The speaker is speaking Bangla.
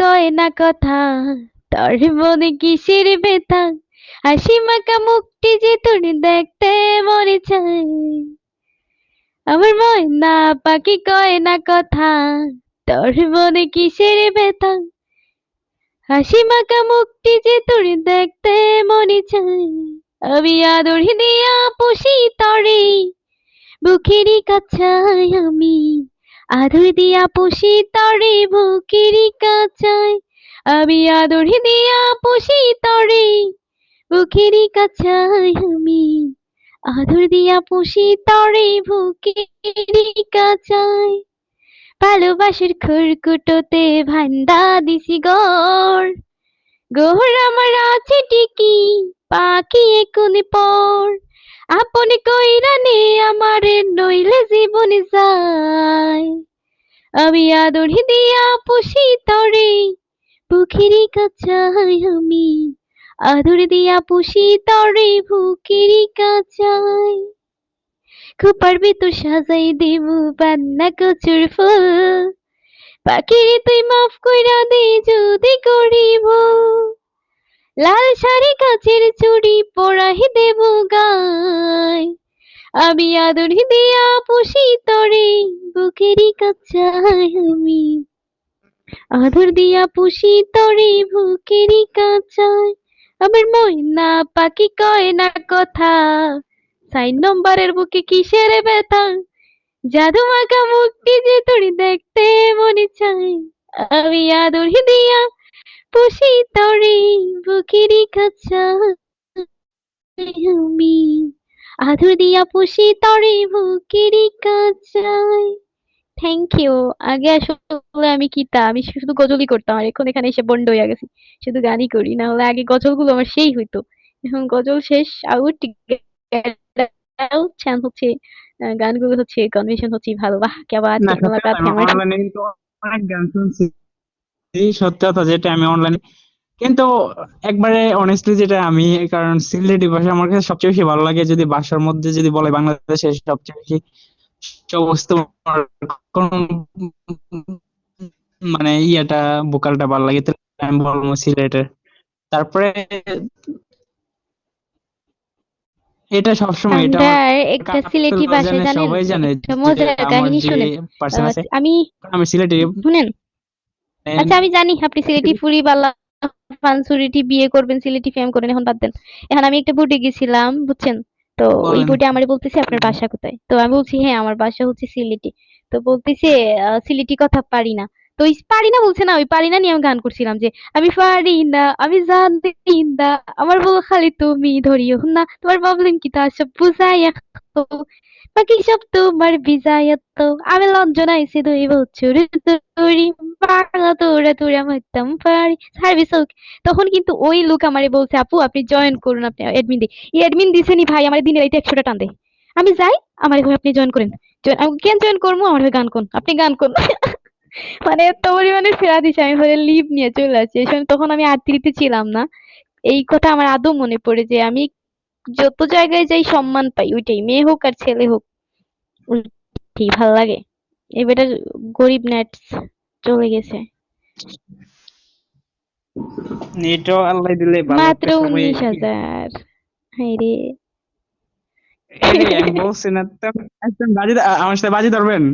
কয় না কথা, তোর মনে কিসের ব্যথা, হাসি মাখা মুখটি যে তোর দেখতে মনে চায়। আমার ময়না পাখি কয় না কথা, তোর মনে কিসের ব্যথা, হাসি মাখা মুখটি যে তোর দেখতে মনে চায়। আমি আদর দিয়া পুষি তরে, বুকেরই কাছায় আমি আদর দিয়া পুষি তরে, বুকেরই কাছায়। আমি আদর দিয়া পুষি তরে, বুকেরই কাছায় আমি আদর দিয়া পুষি তরে, বুকেরই কাছায়। ভালোবাসার খড়কুটোতে ভান্ডা দিছি গড়, গোহর আমার আছে টিকি, পাখি একুনি পর। আপনি কইরা নে আমারে, নইলে জীবন যায়। আমি আদর দিয়া পুষি তরে, বুকেরই কাছায় আমি আদর দিয়া পুষি তরে, বুকেরই কাছায়। খোপার ভিতর সাজাই দেবো পান্না কচুর ফুল, পাখিরে তুই মাফ কইরা দে যদি করি ভুল। লাল শাড়ি কাচের চুড়ি পরাই দেব গায়, আমি আদর দিয়া পুষি তরে, বুকেরই কাছায় আমি আদর দিয়া পুষি তরে, বুকেরই কাছায়। আমার ময়না পাখি কয় না কথা, 4 নম্বরের বুকে কিসের ব্যথা, জাদু মাখা মুখটি যে তোর দেখতে মনে চায়। আমি আদর দিয়া পুষি তরে, বুকেরই কাছায় আমি আদর দিয়া পুষি তরে, বুকেরই কাছায়। Thank you. আগে আসলে আমি আমি শুধু গজলই করতাম, আর এখন এখানে এসে বন্ড হয়ে গেছি, শুধু গানই করি। না হলে আগে গজলগুলো আমার সেই হইতো, এখন গজল শেষ। আউট, আউট হচ্ছে, গানগুলো হচ্ছে কনভেনশন হচ্ছে ভালো। বাহ ক্যা বাত না হে, সত্যি কথা, মুলাকাত আমি হে আমার। অনলাইনে কিন্তু অনেক গান শুনছি। এই সত্যি কথা যেটা আমি অনলাইনে কিন্তু একবারে অনেস্টলি যেটা আমি, কারণ সিলেটি ভাষা আমার কাছে সবচেয়ে বেশি ভালো লাগে। যদি ভাষার মধ্যে যদি বলে বাংলাদেশের সবচেয়ে বেশি সবুজ তোমার কোন মানে ইয়াটা ভোকালটা ভালো লাগে, তাহলে আমি বলবো সিলেটের। তারপরে এটা সবসময় এটা আমার আমার একটা সিলেটি কাকুরা ভাষায় জানে, জানেন সবাই জানে একটা যে মজার আমার কাহিনী যে শুনেন। পার্সন আছে আমি, আমি সিলেটি। শুনেন, আচ্ছা আমি জানি আপনি সিলেটি ফুরি বালা ফানসুরিটি বিয়ে করবেন, সিলেটি ফেম করেন, এখন বাদ দেন। এখন আমি একটা বুটে গেছিলাম বুঝছেন, তো ওই বলেন। বুটে আমারে বলতেছে আপনার বাসা কোথায়, তো আমি বলছি হ্যাঁ আমার বাসা হচ্ছে সিলেটি। তো বলতেছে সিলেটি কথা পারি না। তো ওই পারি না বলছে না, ওই পারি না নিয়ে আমি গান করছিলাম যে আমি পারি না, আমি জানি না, আমার বউ খালি তুমি ধরিও না, তোমার প্রবলেম কি তা সব বুঝাইয়া, তো বাকি সব তোমার বিজায়ত, আমি লঞ্জনাইছি 2 বছর ধরি, বাংলা তোরা তোরা মারতাম পারি সার্ভিস। তখন কিন্তু ওই লোক আমারে বলছে আপু আপনি জয়েন করুন, আপনি অ্যাডমিন দিই। এই অ্যাডমিন দিছেনি ভাই, আমার দিনে রাইতে 100টা টান দেয়। আমি যাই, আমার হয়ে আপনি জয়েন করেন। আমি কেন জয়েন করবো, আমার হয়ে গান কোন, আপনি গান কোন। মানে এত পরিমাণে ফেরা দিছে, আমি পরে লিভ নিয়ে চলে আসছি। এই সময় তখন আমি আর3 ছিলাম না। এই কথা আমার আদৌ মনে পড়ে যে আমি যত জায়গায় যাই সম্মান পাই, ওইটাই মেয়ে হোক আর ছেলে হোক, ওইটাই ভাল লাগে। এবারে গরিব নেটস চলে গেছে, এটাও আল্লাহ দিলে ভালো মাত্র একটা সময়। 19,000। হাই রে। এই আমি বলছি না তো, একদম বাজি আমার সাথে বাজি ধরবেন।